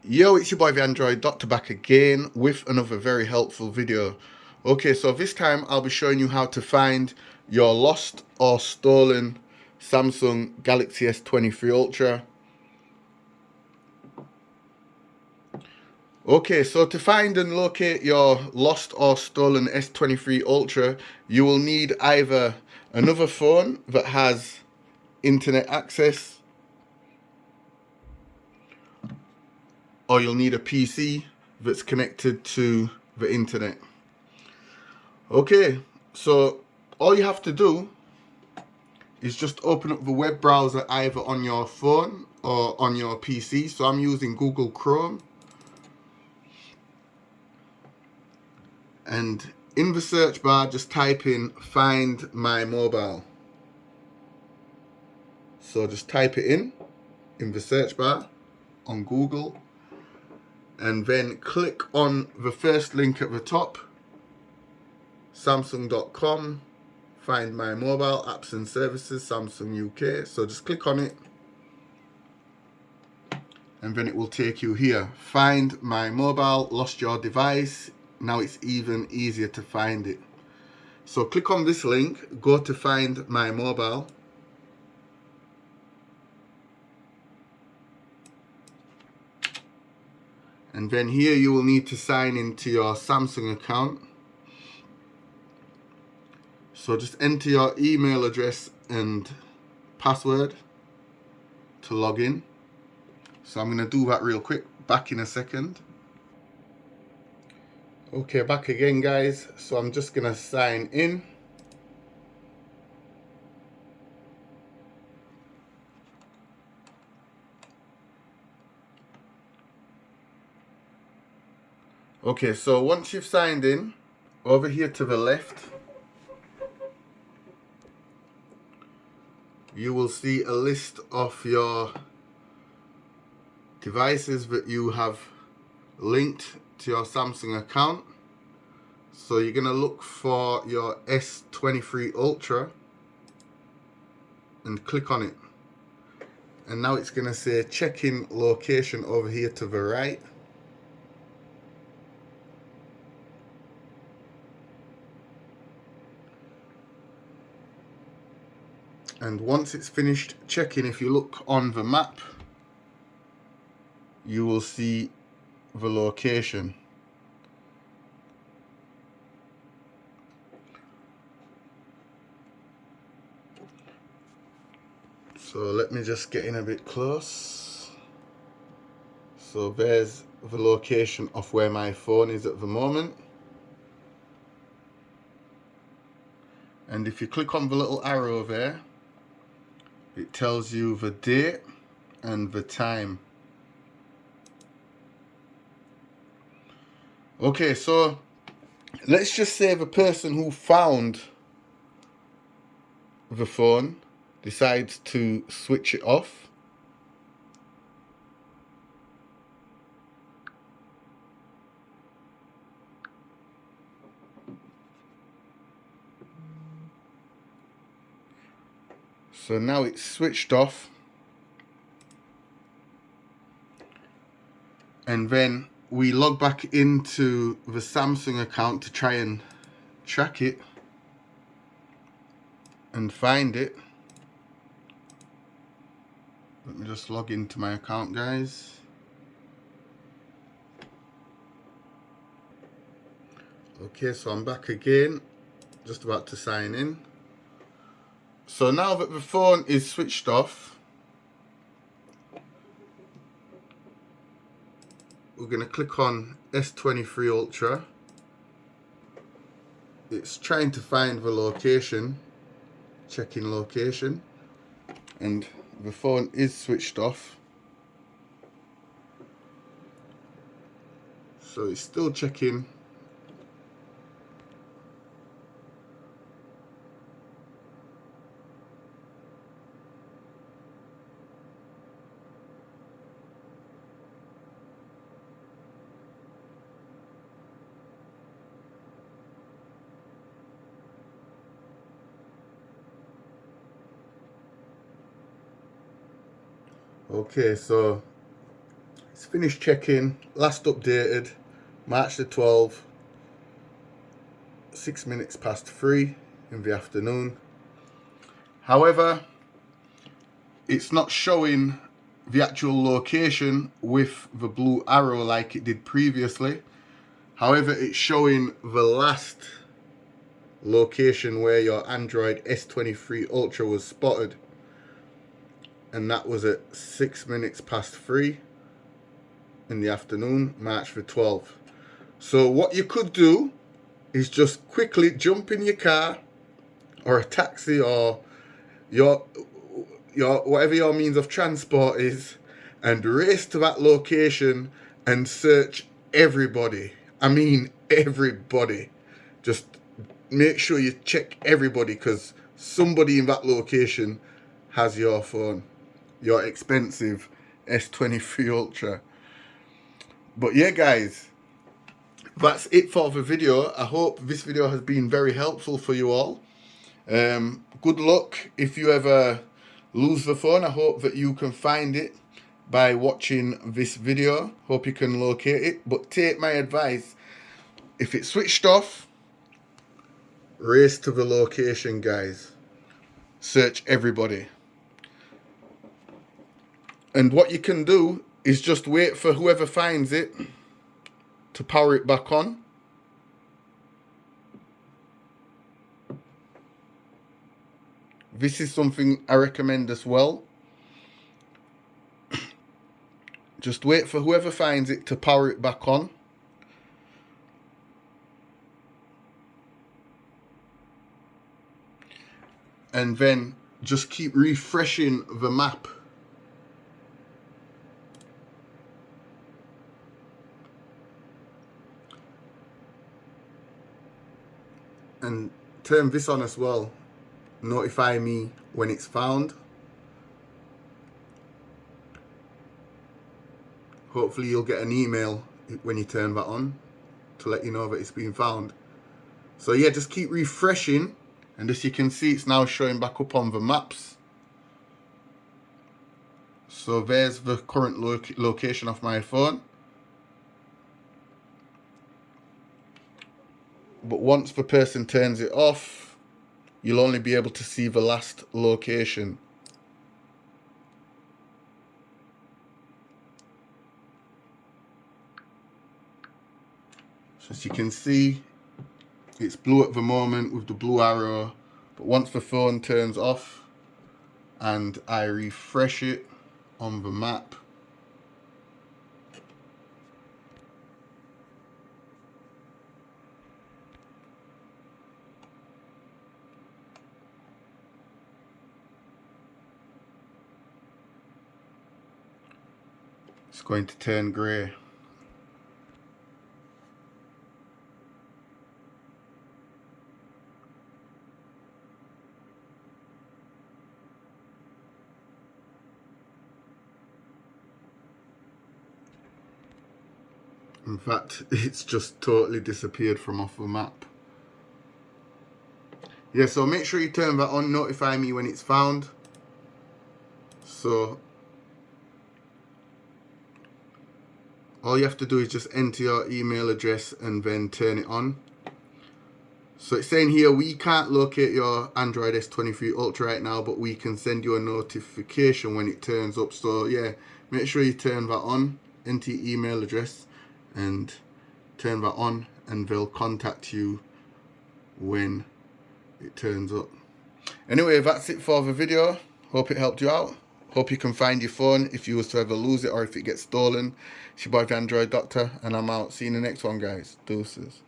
Yo, it's your boy the Android Doctor back again with another very helpful video. Okay, so this time I'll be showing you how to find your lost or stolen Samsung Galaxy S23 Ultra. Okay, so to find and locate your lost or stolen S23 Ultra, you will need either another phone that has internet access, or you'll need a PC that's connected to the internet. Okay, so all you have to do is just open up the web browser either on your phone or on your PC. So I'm using Google Chrome, and in the search bar just type in Find My Mobile. So just type it in the search bar on Google, and then click on the first link at the top, Samsung.com, Find My Mobile, Apps and Services, Samsung UK. So just click on it, and then it will take you here. Find My Mobile, lost your device. Now it's even easier to find it. So click on this link, go to Find My Mobile. And then here you will need to sign into your Samsung account. So just enter your email address and password to log in. So I'm going to do that real quick, back in a second. Okay, back again guys. So I'm just going to sign in. Okay, so once you've signed in, over here to the left, you will see a list of your devices that you have linked to your Samsung account. So you're going to look for your S23 Ultra and click on it. And now it's going to say check-in location over here to the right. And once it's finished checking, if you look on the map, you will see the location. So let me just get in a bit close. So there's the location of where my phone is at the moment. And if you click on the little arrow there, it tells you the date and the time. Okay, so let's just say the person who found the phone decides to switch it off. So now it's switched off. And then we log back into the Samsung account to try and track it and find it. Let me just log into my account, guys. Okay, so I'm back again, just about to sign in. So now that the phone is switched off, we're going to click on S23 Ultra. It's trying to find the location, checking location, and the phone is switched off. So it's still checking. Okay, so It's finished checking, last updated March the 12th, 6 minutes past 3 in the afternoon. However, it's not showing the actual location with the blue arrow like it did previously. However, it's showing the last location where your Android S23 Ultra was spotted, and that was at 6 minutes past 3 in the afternoon, March the 12th. So what you could do is just quickly jump in your car or a taxi or your whatever your means of transport is, and race to that location and search everybody. I mean everybody. Just make sure you check everybody, because somebody in that location has your phone, your expensive S23 Ultra. But yeah guys, that's it for the video. I hope this video has been very helpful for you all. Good luck if you ever lose the phone. I hope that you can find it by watching this video. Hope you can locate it. But take my advice, if it's switched off, race to the location guys. Search everybody. And what you can do is just wait for whoever finds it to power it back on. This is something I recommend as well. Just wait for whoever finds it to power it back on. And then just keep refreshing the map. And turn this on as well. Notify me when it's found. Hopefully you'll get an email when you turn that on to let you know that it's been found. So yeah, just keep refreshing, and as you can see, it's now showing back up on the maps. So there's the current location of my phone. But once the person turns it off, you'll only be able to see the last location. So as you can see, it's blue at the moment with the blue arrow. But once the phone turns off and I refresh it on the map, it's going to turn grey. In fact, it's just totally disappeared from off the map. Yeah, so make sure you turn that on, notify me when it's found. So all you have to do is just enter your email address and then turn it on. So it's saying here, we can't locate your Android S23 Ultra right now, but we can send you a notification when it turns up. So yeah, make sure you turn that on, enter your email address and turn that on, and they'll contact you when it turns up. Anyway, that's it for the video. Hope it helped you out. Hope you can find your phone if you was to ever lose it or if it gets stolen. It's your boy the Android Doctor, and I'm out. See you in the next one guys. Deuces.